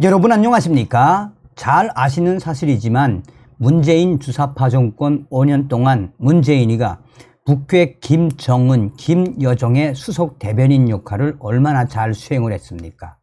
여러분 안녕하십니까? 잘 아시는 사실이지만 문재인 주사파 정권 5년 동안 문재인이가 북괴 김정은, 김여정의 수석 대변인 역할을 얼마나 잘 수행을 했습니까?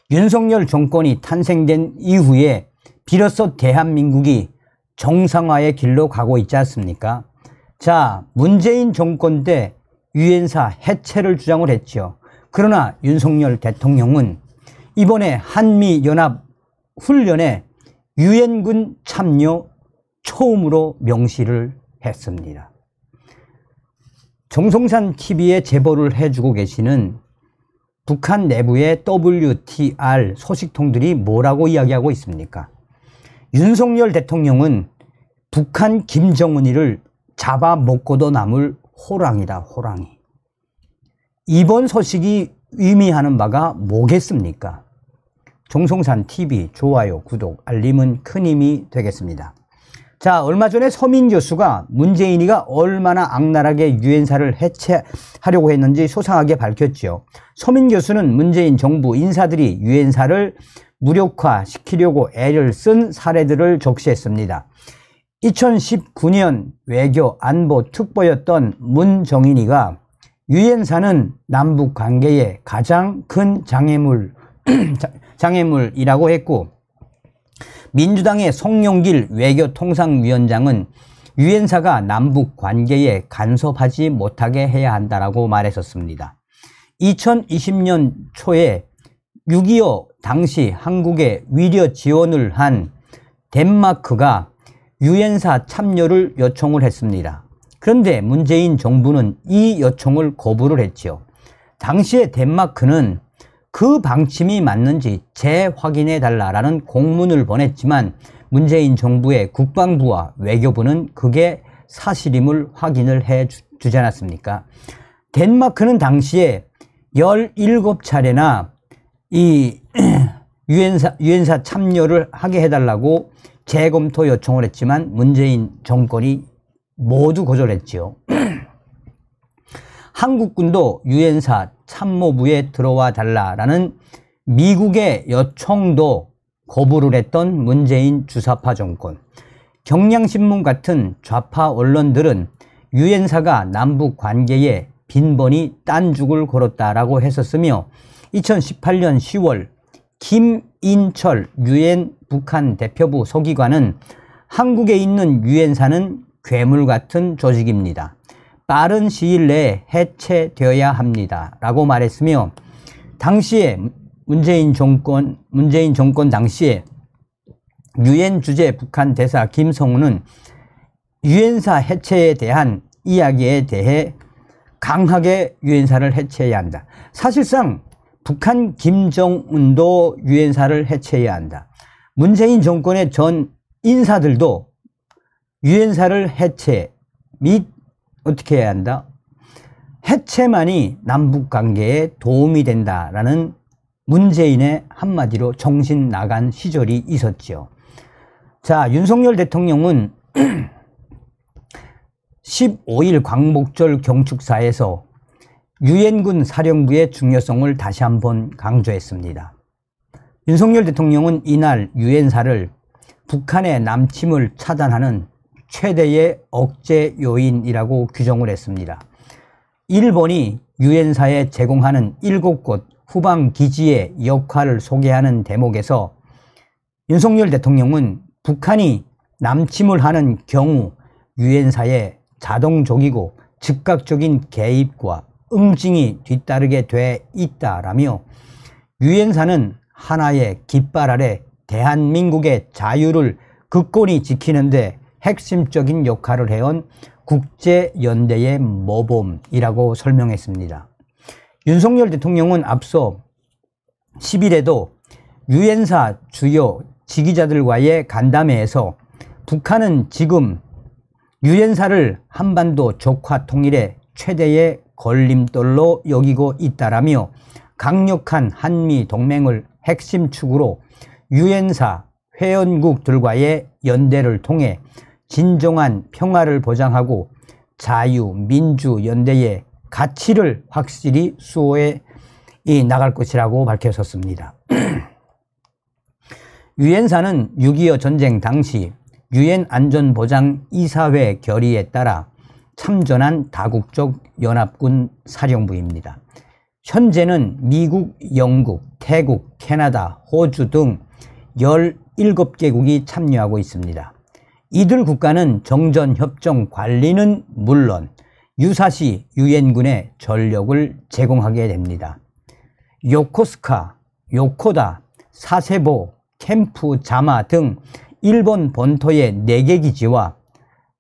윤석열 정권이 탄생된 이후에 비로소 대한민국이 정상화의 길로 가고 있지 않습니까? 자, 문재인 정권 때 유엔사 해체를 주장을 했죠. 그러나 윤석열 대통령은 이번에 한미연합 훈련에 유엔군 참여 처음으로 명시를 했습니다. 정성산 TV에 제보를 해주고 계시는 북한 내부의 WTR 소식통들이 뭐라고 이야기하고 있습니까? 윤석열 대통령은 북한 김정은이를 잡아먹고도 남을 호랑이다, 호랑이. 이번 소식이 의미하는 바가 뭐겠습니까? 정성산 TV 좋아요, 구독, 알림은 큰 힘이 되겠습니다. 자, 얼마 전에 서민 교수가 문재인이가 얼마나 악랄하게 유엔사를 해체하려고 했는지 소상하게 밝혔죠. 서민 교수는 문재인 정부 인사들이 유엔사를 무력화시키려고 애를 쓴 사례들을 적시했습니다. 2019년 외교 안보 특보였던 문정인이가 유엔사는 남북 관계의 가장 큰 장애물이라고 했고, 민주당의 송영길 외교통상위원장은 유엔사가 남북 관계에 간섭하지 못하게 해야 한다라고 말했었습니다. 2020년 초에 6.25 당시 한국에 위려 지원을 한 덴마크가 유엔사 참여를 요청을 했습니다. 그런데 문재인 정부는 이 요청을 거부를 했죠. 당시에 덴마크는 그 방침이 맞는지 재확인해 달라라는 공문을 보냈지만 문재인 정부의 국방부와 외교부는 그게 사실임을 확인을 해 주지 않았습니까? 덴마크는 당시에 17차례나 이 유엔사 참여를 하게 해달라고 재검토 요청을 했지만 문재인 정권이 모두 거절했지요. 한국군도 유엔사 참모부에 들어와 달라라는 미국의 요청도 거부를 했던 문재인 주사파 정권. 경향신문 같은 좌파 언론들은 유엔사가 남북 관계에 빈번히 딴죽을 걸었다라고 했었으며 2018년 10월 김인철 유엔 북한 대표부 서기관은 한국에 있는 유엔사는 괴물 같은 조직입니다. 빠른 시일 내에 해체되어야 합니다. 라고 말했으며, 당시에 문재인 정권 당시에 유엔 주재 북한 대사 김성우는 유엔사 해체에 대한 이야기에 대해 강하게 유엔사를 해체해야 한다. 사실상 북한 김정은도 유엔사를 해체해야 한다. 문재인 정권의 전 인사들도 유엔사를 해체 및 어떻게 해야 한다? 해체만이 남북관계에 도움이 된다라는 문재인의 한마디로 정신 나간 시절이 있었죠. 자, 윤석열 대통령은 15일 광복절 경축사에서 유엔군 사령부의 중요성을 다시 한번 강조했습니다. 윤석열 대통령은 이날 유엔사를 북한의 남침을 차단하는 최대의 억제 요인이라고 규정을 했습니다. 일본이 유엔사에 제공하는 7곳 후방 기지의 역할을 소개하는 대목에서 윤석열 대통령은 북한이 남침을 하는 경우 유엔사에 자동적이고 즉각적인 개입과 응징이 뒤따르게 돼 있다라며 유엔사는 하나의 깃발 아래 대한민국의 자유를 굳건히 지키는데 핵심적인 역할을 해온 국제연대의 모범이라고 설명했습니다. 윤석열 대통령은 앞서 10일에도 유엔사 주요 지기자들과의 간담회에서 북한은 지금 유엔사를 한반도 적화 통일의 최대의 걸림돌로 여기고 있다라며 강력한 한미 동맹을 핵심 축으로 유엔사 회원국들과의 연대를 통해 진정한 평화를 보장하고 자유, 민주, 연대의 가치를 확실히 수호해 나갈 것이라고 밝혔었습니다. 유엔사는 6.25 전쟁 당시 유엔 안전보장 이사회 결의에 따라 참전한 다국적 연합군 사령부입니다. 현재는 미국, 영국, 태국, 캐나다, 호주 등 17개국이 참여하고 있습니다. 이들 국가는 정전협정 관리는 물론 유사시 유엔군에 전력을 제공하게 됩니다. 요코스카, 요코다, 사세보, 캠프 자마 등 일본 본토의 4개 기지와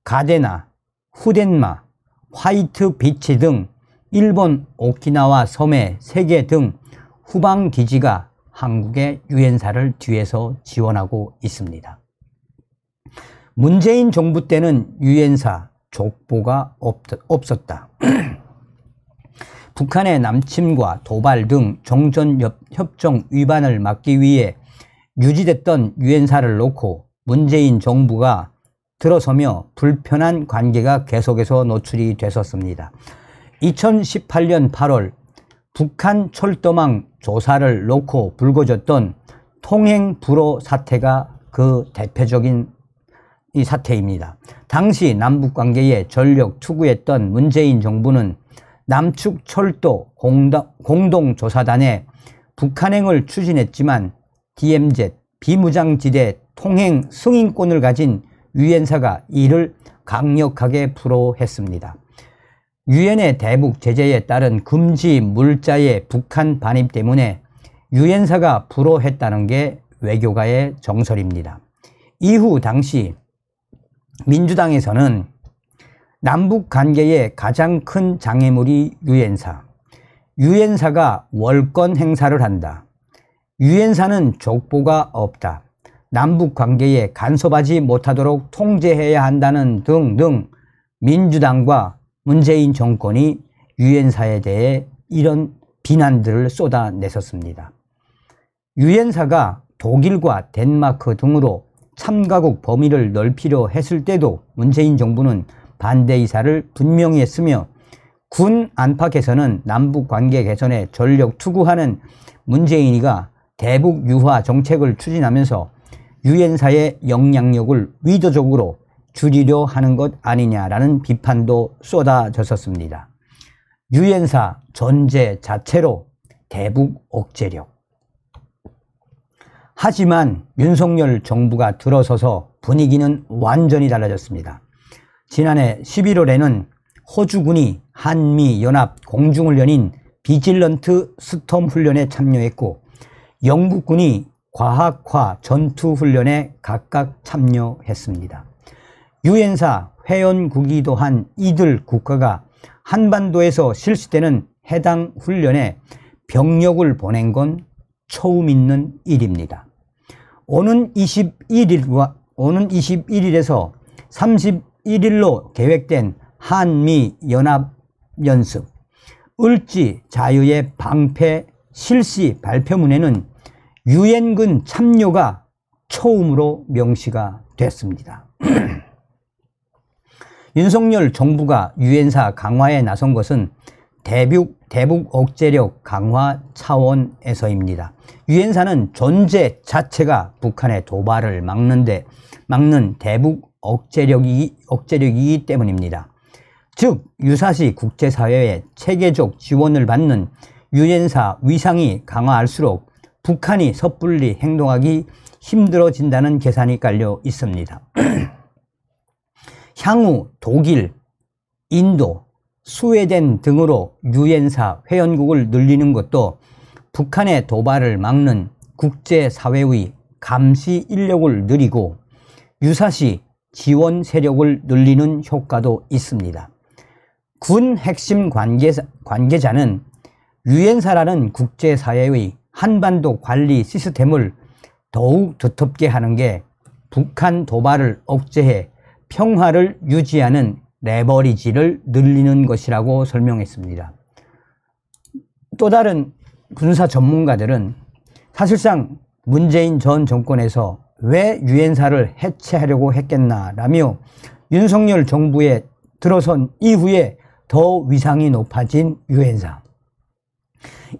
가데나, 후덴마, 화이트 비치 등 일본 오키나와 섬의 3개 등 후방 기지가 한국의 유엔사를 뒤에서 지원하고 있습니다. 문재인 정부 때는 유엔사 족보가 없었다. 북한의 남침과 도발 등 정전협정 위반을 막기 위해 유지됐던 유엔사를 놓고 문재인 정부가 들어서며 불편한 관계가 계속해서 노출이 됐었습니다. 2018년 8월 북한 철도망 조사를 놓고 불거졌던 통행 불허 사태가 그 대표적인 이 사태입니다. 당시 남북관계에 전력 투구했던 문재인 정부는 남측 철도 공동조사단에 북한행을 추진했지만 DMZ 비무장지대 통행 승인권을 가진 유엔사가 이를 강력하게 불허했습니다. 유엔의 대북 제재에 따른 금지 물자의 북한 반입 때문에 유엔사가 불허했다는 게 외교가의 정설입니다. 이후 당시 민주당에서는 남북 관계의 가장 큰 장애물이 유엔사, 유엔사가 월권 행사를 한다, 유엔사는 족보가 없다, 남북 관계에 간섭하지 못하도록 통제해야 한다는 등등 민주당과 문재인 정권이 유엔사에 대해 이런 비난들을 쏟아냈었습니다. 유엔사가 독일과 덴마크 등으로 참가국 범위를 넓히려 했을 때도 문재인 정부는 반대 의사를 분명히 했으며 군 안팎에서는 남북관계 개선에 전력 투구하는 문재인이가 대북 유화 정책을 추진하면서 유엔사의 영향력을 의도적으로 줄이려 하는 것 아니냐라는 비판도 쏟아졌었습니다. 유엔사 존재 자체로 대북 억제력. 하지만 윤석열 정부가 들어서서 분위기는 완전히 달라졌습니다. 지난해 11월에는 호주군이 한미연합 공중훈련인 비질런트 스톰 훈련에 참여했고 영국군이 과학화 전투훈련에 각각 참여했습니다. 유엔사 회원국이기도 한 이들 국가가 한반도에서 실시되는 해당 훈련에 병력을 보낸 건 처음 있는 일입니다. 오는 21일에서 31일로 계획된 한미연합연습 을지 자유의 방패 실시 발표문에는 유엔군 참여가 처음으로 명시가 됐습니다. 윤석열 정부가 유엔사 강화에 나선 것은 대북 억제력 강화 차원에서입니다. 유엔사는 존재 자체가 북한의 도발을 막는 대북 억제력이기 때문입니다. 즉 유사시 국제사회의 체계적 지원을 받는 유엔사 위상이 강화할수록 북한이 섣불리 행동하기 힘들어진다는 계산이 깔려 있습니다. 향후 독일, 인도, 스웨덴 등으로 유엔사 회원국을 늘리는 것도 북한의 도발을 막는 국제사회의 감시 인력을 늘리고 유사시 지원 세력을 늘리는 효과도 있습니다. 군 핵심 관계자는 유엔사라는 국제사회의 한반도 관리 시스템을 더욱 두텁게 하는 게 북한 도발을 억제해 평화를 유지하는 레버리지를 늘리는 것이라고 설명했습니다. 또 다른 군사 전문가들은 사실상 문재인 전 정권에서 왜 유엔사를 해체하려고 했겠나라며 윤석열 정부에 들어선 이후에 더 위상이 높아진 유엔사.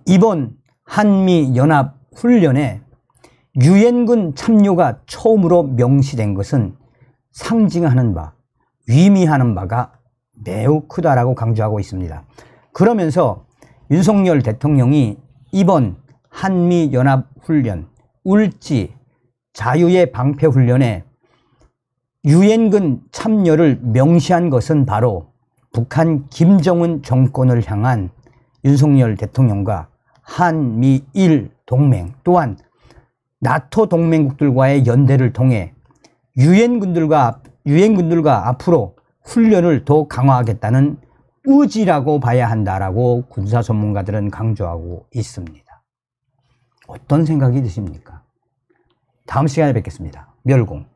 이번 한미연합훈련에 유엔군 참여가 처음으로 명시된 것은 상징하는 바, 의미하는 바가 매우 크다라고 강조하고 있습니다. 그러면서 윤석열 대통령이 이번 한미연합훈련, 울지, 자유의 방패훈련에 유엔군 참여를 명시한 것은 바로 북한 김정은 정권을 향한 윤석열 대통령과 한미일 동맹 또한 나토 동맹국들과의 연대를 통해 유엔군들과 앞으로 훈련을 더 강화하겠다는 의지라고 봐야 한다라고 군사 전문가들은 강조하고 있습니다. 어떤 생각이 드십니까? 다음 시간에 뵙겠습니다. 멸공.